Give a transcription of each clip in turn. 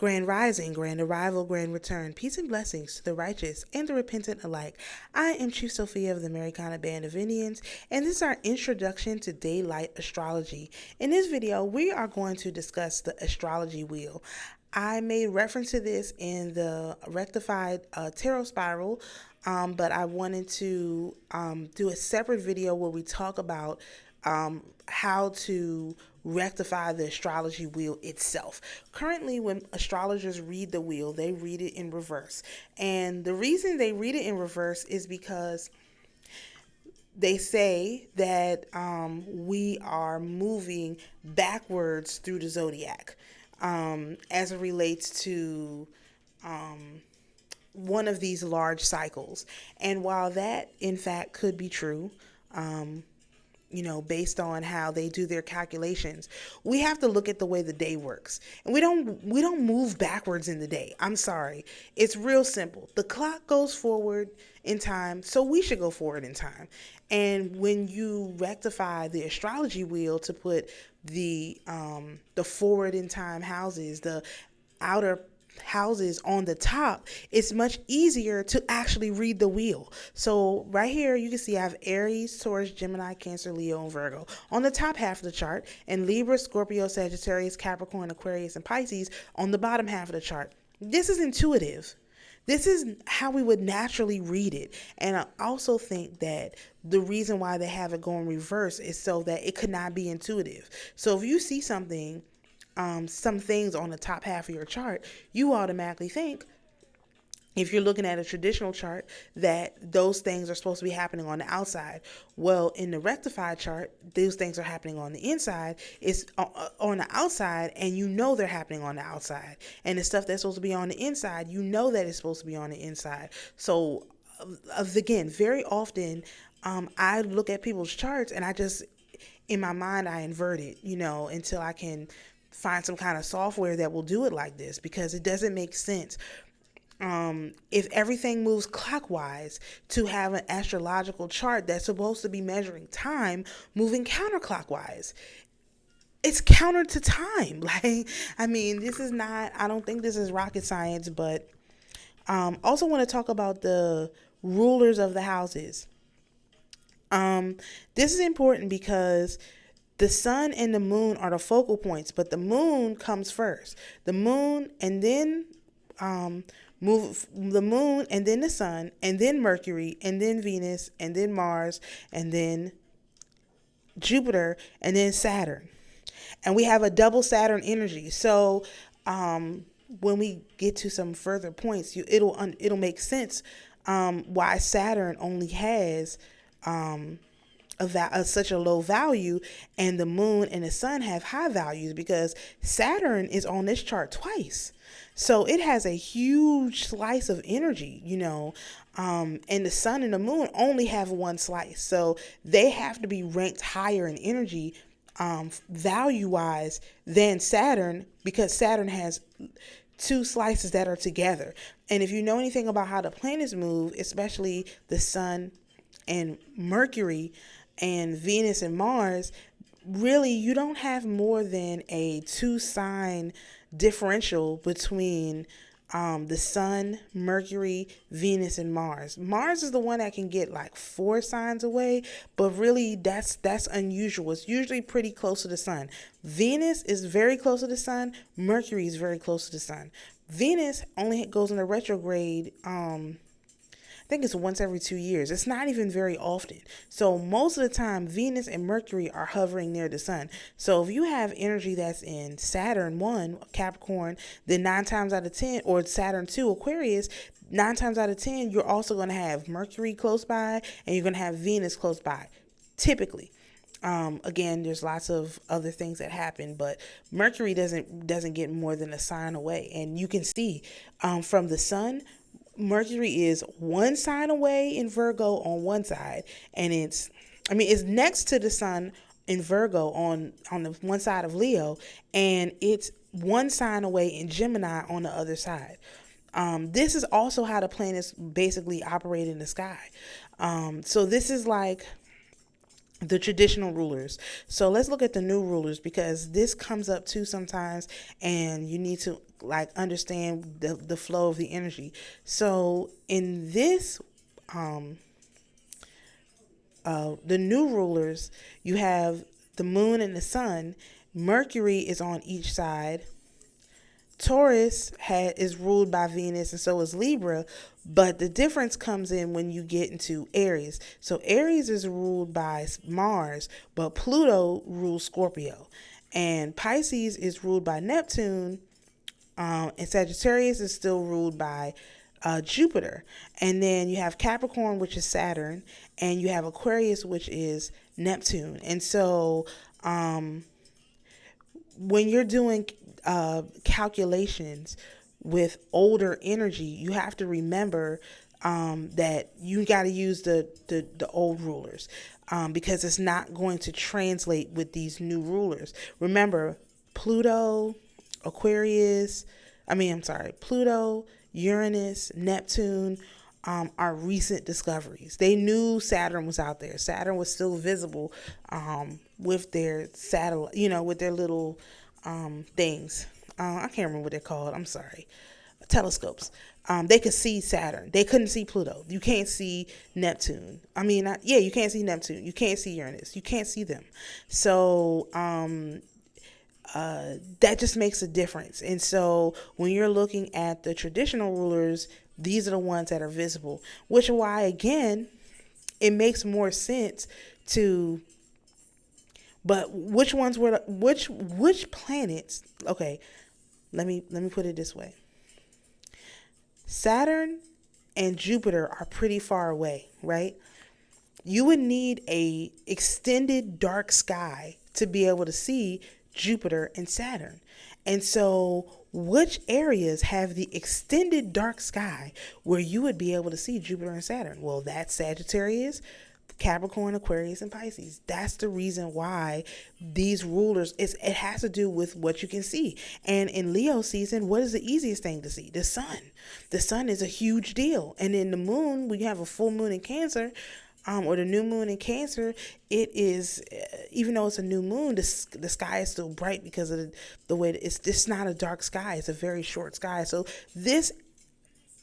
Grand rising, grand arrival, grand return, peace and blessings to the righteous and the repentant alike. I am Chief Sophia of the AmaruKhan Band of Indians, and this is our introduction to daylight astrology. In this video, we are going to discuss the astrology wheel. I made reference to this in the Rectified tarot spiral, but I wanted to do a separate video where we talk about how to rectify the astrology wheel itself. Currently, when astrologers read the wheel, they read it in reverse. And the reason they read it in reverse is because they say that we are moving backwards through the zodiac as it relates to one of these large cycles. And while that, in fact, could be true, based on how they do their calculations, we have to look at the way the day works. And we don't move backwards in the day. I'm sorry. It's real simple. The clock goes forward in time, so we should go forward in time. And when you rectify the astrology wheel to put the forward in time houses, the outer houses on the top, it's much easier to actually read the wheel. So right here you can see I have Aries, Taurus, Gemini, Cancer, Leo, and Virgo on the top half of the chart, and Libra, Scorpio, Sagittarius, Capricorn, Aquarius, and Pisces on the bottom half of the chart. This is intuitive. This is how we would naturally read it. And I also think that the reason why they have it going reverse is so that it could not be intuitive. So if you see something, some things on the top half of your chart, you automatically think, if you're looking at a traditional chart, that those things are supposed to be happening on the outside. Well, in the rectified chart, those things are happening on the inside. It's on the outside, and you know they're happening on the outside. And the stuff that's supposed to be on the inside, you know that it's supposed to be on the inside. So, again, very often, I look at people's charts, and I just, in my mind, I invert it, until I can find some kind of software that will do it like this, because it doesn't make sense. If everything moves clockwise, to have an astrological chart that's supposed to be measuring time moving counterclockwise. It's counter to time. This is not, I don't think this is rocket science, but also want to talk about the rulers of the houses. This is important because the sun and the moon are the focal points, but the moon comes first. The moon, and then the moon, and then the sun, and then Mercury, and then Venus, and then Mars, and then Jupiter, and then Saturn. And we have a double Saturn energy. So when we get to some further points, it'll make sense why Saturn only has such a low value, and the moon and the sun have high values, because Saturn is on this chart twice. So it has a huge slice of energy, and the sun and the moon only have one slice. So they have to be ranked higher in energy value-wise than Saturn, because Saturn has two slices that are together. And if you know anything about how the planets move, especially the sun and Mercury and Venus and Mars, really you don't have more than a 2-sign differential between the sun, Mercury, Venus, and Mars. Mars is the one that can get like 4 signs away, but really that's unusual. It's usually pretty close to the sun. Venus is very close to the sun. Mercury is very close to the sun. Venus only goes into retrograde I think it's once every 2 years. It's not even very often. So most of the time, Venus and Mercury are hovering near the sun. So if you have energy that's in Saturn 1, Capricorn, then 9 times out of 10, or Saturn 2, Aquarius, 9 times out of 10, you're also going to have Mercury close by, and you're going to have Venus close by, typically. Again, there's lots of other things that happen, but Mercury doesn't get more than a sign away. And you can see from the sun, Mercury is 1 sign away in Virgo on one side, and it's next to the sun in Virgo on the one side of Leo, and it's 1 sign away in Gemini on the other side. This is also how the planets basically operate in the sky. So this is like the traditional rulers. So let's look at the new rulers, because this comes up too sometimes, and you need to like understand the flow of the energy. So in this, the new rulers, you have the moon and the sun. Mercury is on each side. Taurus is ruled by Venus, and so is Libra, but the difference comes in when you get into Aries. So Aries is ruled by Mars, but Pluto rules Scorpio, and Pisces is ruled by Neptune, and Sagittarius is still ruled by Jupiter. And then you have Capricorn, which is Saturn, and you have Aquarius, which is Neptune. And so when you're doing calculations with older energy, you have to remember that you got to use the old rulers, because it's not going to translate with these new rulers. Remember, Pluto, Uranus, Neptune are recent discoveries. They knew Saturn was out there. Saturn was still visible with their satellite, with their little things. I can't remember what they're called. I'm sorry. Telescopes. They could see Saturn. They couldn't see Pluto. You can't see Neptune. You can't see Neptune. You can't see Uranus. You can't see them. So that just makes a difference. And so when you're looking at the traditional rulers, these are the ones that are visible, which is why, again, it makes more sense to. But which ones were which planets? Okay, let me put it this way. Saturn and Jupiter are pretty far away, right? You would need a extended dark sky to be able to see Jupiter and Saturn. And so which areas have the extended dark sky where you would be able to see Jupiter and Saturn? Well, that's Sagittarius, Capricorn, Aquarius, and Pisces. That's the reason why these rulers, it has to do with what you can see. And in Leo season, what is the easiest thing to see? The sun. The sun is a huge deal. And in the moon, when you have a full moon in Cancer, or the new moon in Cancer, it is, even though it's a new moon, the sky is still bright because of the way it's not a dark sky. It's a very short sky. So this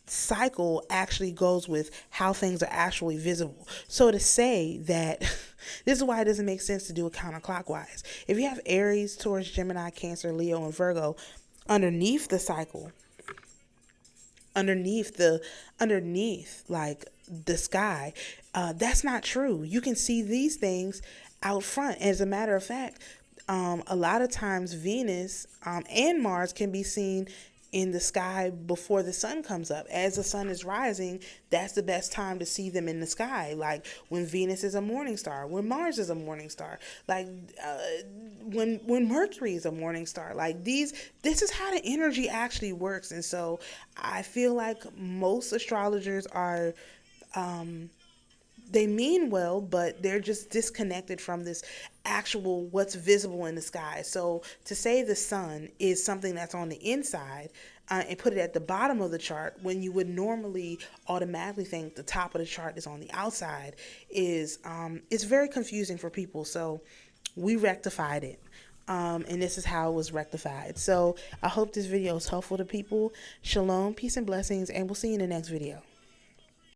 cycle actually goes with how things are actually visible. So to say that this is why it doesn't make sense to do it counterclockwise. If you have Aries, Taurus, Gemini, Cancer, Leo, and Virgo underneath the cycle, underneath like the sky, that's not true. You can see these things out front. As a matter of fact, a lot of times Venus and Mars can be seen in the sky before the sun comes up. As the sun is rising, that's the best time to see them in the sky. Like when Venus is a morning star, when Mars is a morning star, like when Mercury is a morning star. Like this is how the energy actually works. And so I feel like most astrologers are they mean well, but they're just disconnected from this actual what's visible in the sky. So to say the sun is something that's on the inside and put it at the bottom of the chart when you would normally automatically think the top of the chart is on the outside is it's very confusing for people. So we rectified it. And this is how it was rectified. So I hope this video is helpful to people. Shalom, peace and blessings, and we'll see you in the next video.